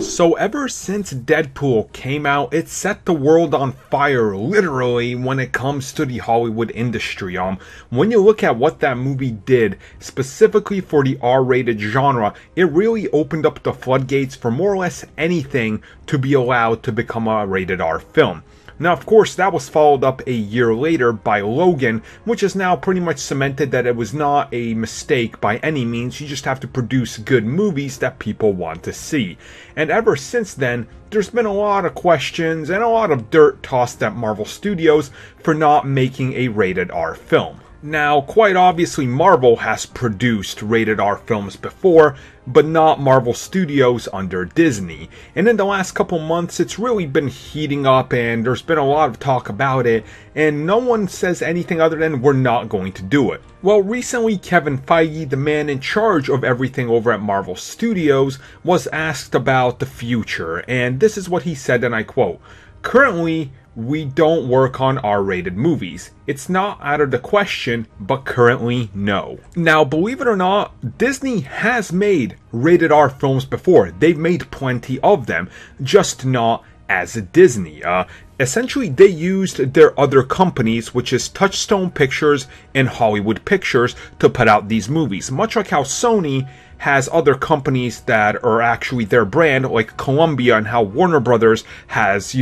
So ever since Deadpool came out, it set the world on fire, literally, when it comes to the Hollywood industry. When you look at what that movie did, specifically for the R-rated genre, it really opened up the floodgates for more or less anything to be allowed to become a rated R film. Now, of course, that was followed up a year later by Logan, which is now pretty much cemented that it was not a mistake by any means. You just have to produce good movies that people want to see. And ever since then, there's been a lot of questions and a lot of dirt tossed at Marvel Studios for not making a rated R film. Now, quite obviously, Marvel has produced rated R films before, but not Marvel Studios under Disney. And in the last couple months, it's really been heating up and there's been a lot of talk about it, and no one says anything other than we're not going to do it. Well, recently Kevin Feige, the man in charge of everything over at Marvel Studios, was asked about the future, and this is what he said, and I quote, "Currently, we don't work on R-rated movies. It's not out of the question, but currently, no." Now, believe it or not, Disney has made rated R films before. They've made plenty of them, just not as Disney. Essentially, they used their other companies, which is Touchstone Pictures and Hollywood Pictures, to put out these movies. Much like how Sony has other companies that are actually their brand, like Columbia, and how Warner Brothers has,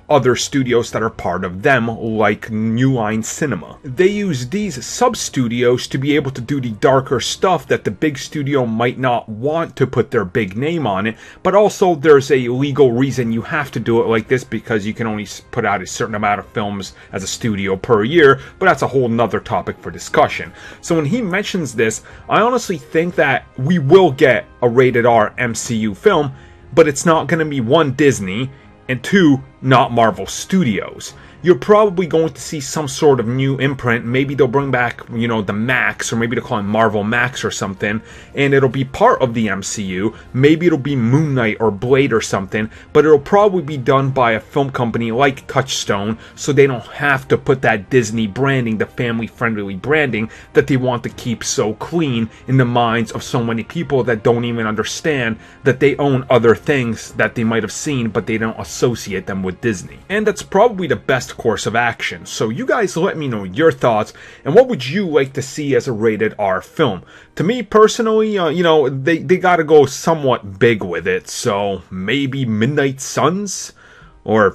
other studios that are part of them, like New Line Cinema. They use these sub-studios to be able to do the darker stuff that the big studio might not want to put their big name on it, but also there's a legal reason you have to do it like this, because you can only put out a certain amount of films as a studio per year, but that's a whole nother topic for discussion. So when he mentions this, I honestly think that we will get a rated R MCU film, but it's not going to be one, Disney, and two, not Marvel Studios. You're probably going to see some sort of new imprint. Maybe they'll bring back, the Max, or maybe they'll call it Marvel Max or something, and it'll be part of the MCU. Maybe it'll be Moon Knight or Blade or something, but it'll probably be done by a film company like Touchstone, so they don't have to put that Disney branding, the family-friendly branding that they want to keep so clean in the minds of so many people that don't even understand that they own other things that they might have seen, but they don't associate them with Disney. And that's probably the best course of action. So you guys let me know your thoughts, and what would you like to see as a rated R film? To me personally, they gotta go somewhat big with it, so maybe Midnight Suns or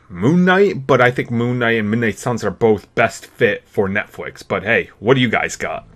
Moon Knight, but I think Moon Knight and Midnight Suns are both best fit for Netflix. But hey, what do you guys got?